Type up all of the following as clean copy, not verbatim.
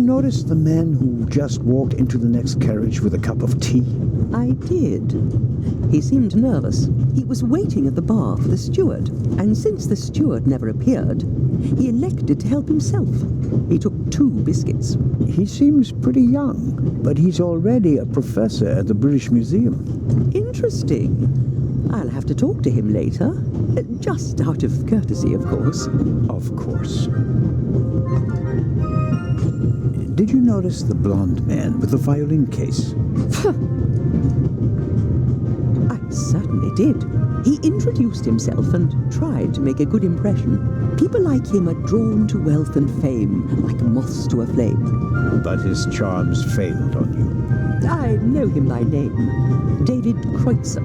notice the man who just walked into the next carriage with a cup of tea? I did. He seemed nervous. He was waiting at the bar for the steward, and since the steward never appeared, he elected to help himself. He took 2 biscuits. He seems pretty young, but he's already a professor at the British Museum. Interesting. I'll have to talk to him later. Just out of courtesy, of course. Of course. Did you notice the blonde man with the violin case? I certainly did. He introduced himself and tried to make a good impression. People like him are drawn to wealth and fame, like moths to a flame. But his charms failed on you. I know him by name. David Kreutzer.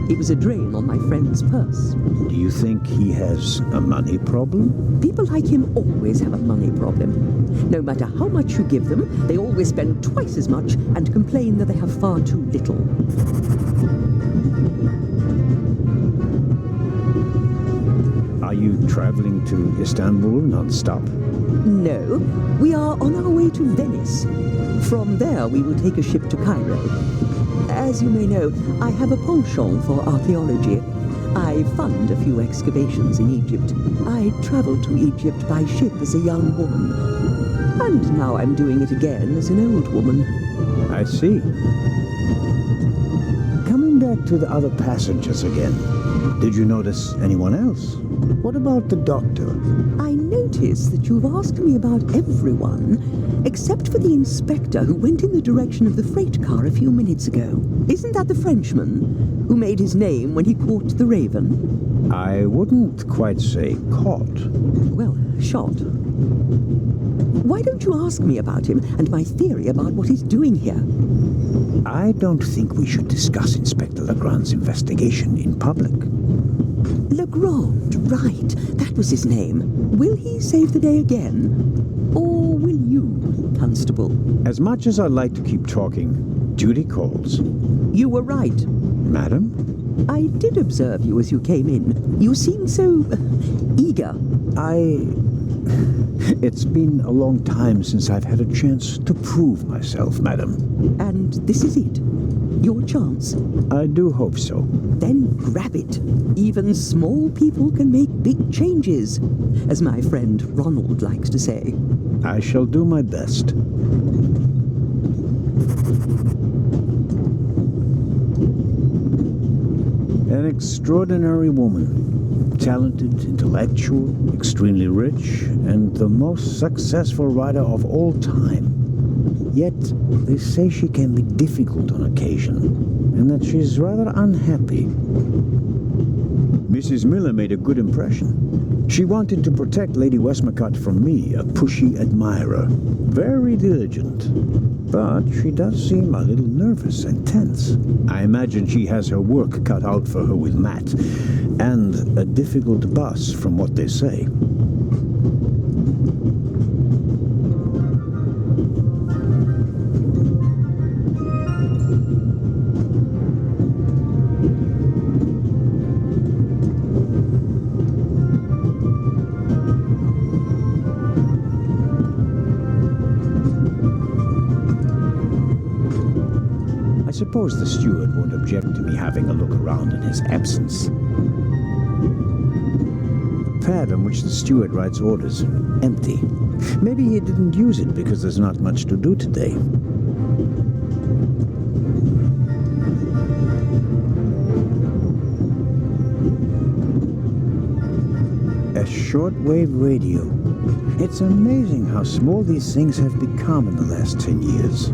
He was a drain on my friend's purse. Do you think he has a money problem? People like him always have a money problem. No matter how much you give them, they always spend twice as much and complain that they have far too little. Are you traveling to Istanbul non-stop? No, we are on our way to Venice. From there we will take a ship to Cairo. As you may know, I have a penchant for archaeology. I fund a few excavations in Egypt. I traveled to Egypt by ship as a young woman. And now I'm doing it again as an old woman. I see. Coming back to the other passengers again, did you notice anyone else? What about the doctor? I notice that you've asked me about everyone, except for the inspector who went in the direction of the freight car a few minutes ago. Isn't that the Frenchman who made his name when he caught the raven? I wouldn't quite say caught. Well, shot. Why don't you ask me about him and my theory about what he's doing here? I don't think we should discuss Inspector Legrand's investigation in public. Legrand, right. That was his name. Will he save the day again? Or will you, Constable? As much as I'd like to keep talking, duty calls. You were right. Madam? I did observe you as you came in. You seemed so eager. It's been a long time since I've had a chance to prove myself, madam. And this is it? Your chance? I do hope so. Then grab it. Even small people can make big changes, as my friend Ronald likes to say. I shall do my best. An extraordinary woman. Talented, intellectual, extremely rich, and the most successful writer of all time. Yet, they say she can be difficult on occasion, and that she's rather unhappy. Mrs. Miller made a good impression. She wanted to protect Lady Westmacott from me, a pushy admirer. Very diligent. But she does seem a little nervous and tense. I imagine she has her work cut out for her with Matt, and a difficult boss from what they say. I suppose the steward won't object to me having a look around in his absence. The pad on which the steward writes orders, empty. Maybe he didn't use it because there's not much to do today. A shortwave radio. It's amazing how small these things have become in the last 10 years.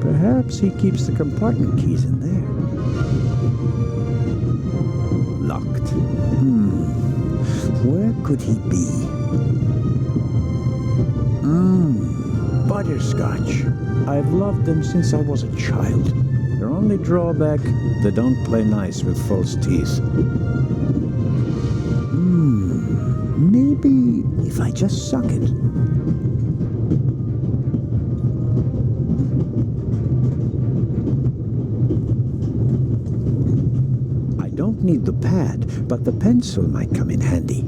Perhaps he keeps the compartment keys in there. Locked. Where could he be? Butterscotch. I've loved them since I was a child. Their only drawback, they don't play nice with false teeth. Maybe if I just suck it. I don't need the pad, but the pencil might come in handy.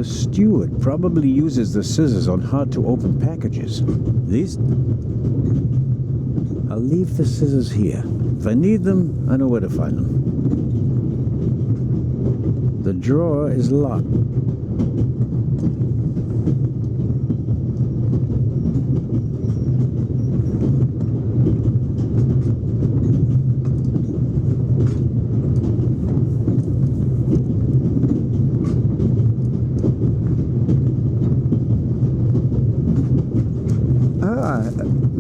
The steward probably uses the scissors on hard-to-open packages. These... I'll leave the scissors here. If I need them, I know where to find them. The drawer is locked.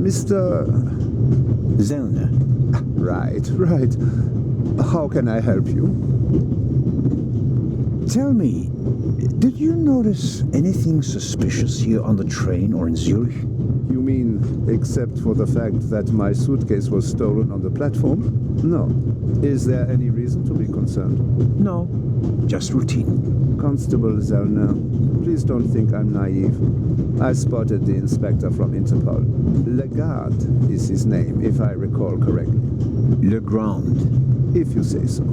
Mr. Zellner. Right. How can I help you? Tell me, did you notice anything suspicious here on the train or in Zurich? You mean, except for the fact that my suitcase was stolen on the platform? No. Is there any reason to be concerned? No, just routine. Constable Zellner, please don't think I'm naive. I spotted the inspector from Interpol. Legarde is his name, if I recall correctly. Legrand. If you say so.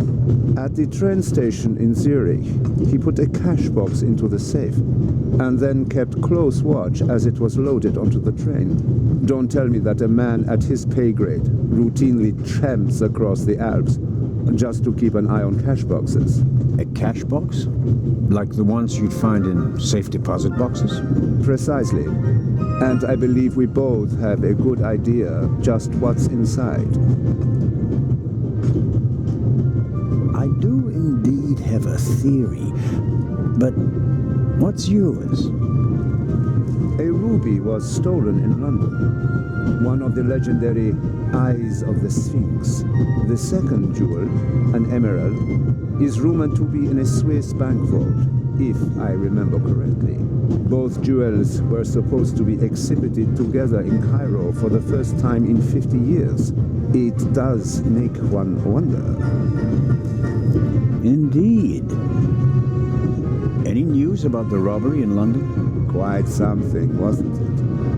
At the train station in Zurich, he put a cash box into the safe, and then kept close watch as it was loaded onto the train. Don't tell me that a man at his pay grade routinely tramps across the Alps just to keep an eye on cash boxes. A cash box? Like the ones you'd find in safe deposit boxes? Precisely. And I believe we both have a good idea just what's inside. I do indeed have a theory, but what's yours? A ruby was stolen in London. One of the legendary Eyes of the Sphinx. The second jewel, an emerald, is rumored to be in a Swiss bank vault, if I remember correctly. Both jewels were supposed to be exhibited together in Cairo for the first time in 50 years. It does make one wonder. Indeed. Any news about the robbery in London? Quite something, wasn't it?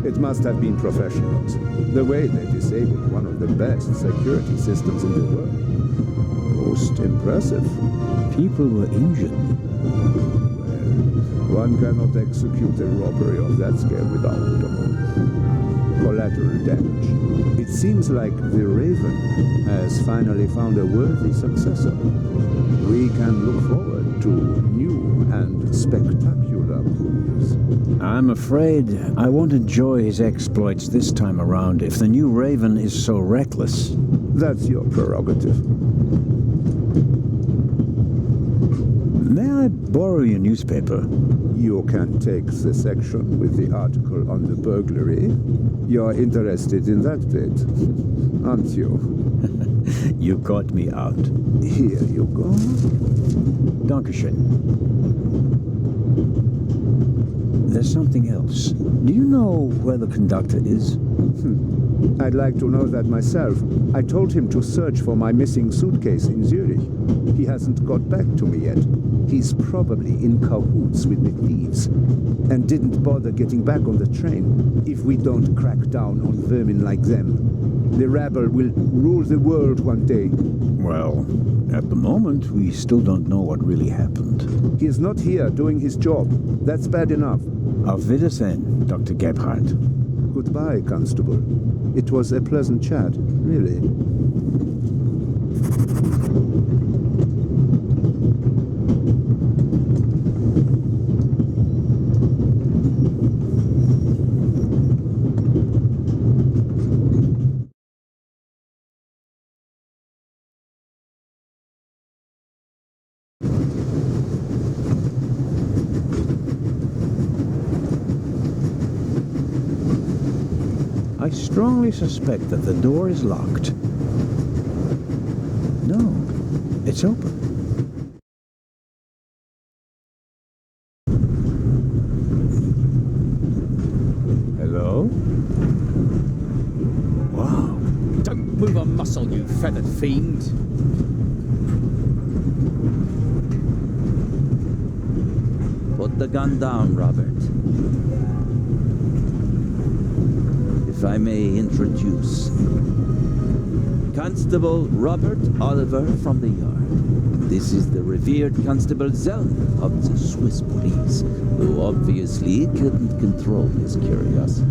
It must have been professionals. The way they disabled one of the best security systems in the world. Most impressive. People were injured. Well, one cannot execute a robbery of that scale without collateral damage. It seems like the Raven has finally found a worthy successor. We can look forward to new and spectacular coups. I'm afraid I won't enjoy his exploits this time around if the new Raven is so reckless. That's your prerogative. May I borrow your newspaper? You can take the section with the article on the burglary. You're interested in that bit, aren't you? You caught me out. Here you go. Dankeschön. There's something else. Do you know where the conductor is? I'd like to know that myself. I told him to search for my missing suitcase in Zurich. He hasn't got back to me yet. He's probably in cahoots with the thieves and didn't bother getting back on the train. If we don't crack down on vermin like them, the rabble will rule the world one day. Well, at the moment, we still don't know what really happened. He is not here doing his job. That's bad enough. Auf Wiedersehen, Dr. Gebhardt. Goodbye, Constable. It was a pleasant chat, really. I strongly suspect that the door is locked. No, it's open. Hello? Wow. Don't move a muscle, you feathered fiend. Put the gun down, Robert. If I may introduce Constable Robert Oliver from the Yard. This is the revered Constable Zellner of the Swiss police, who obviously couldn't control his curiosity.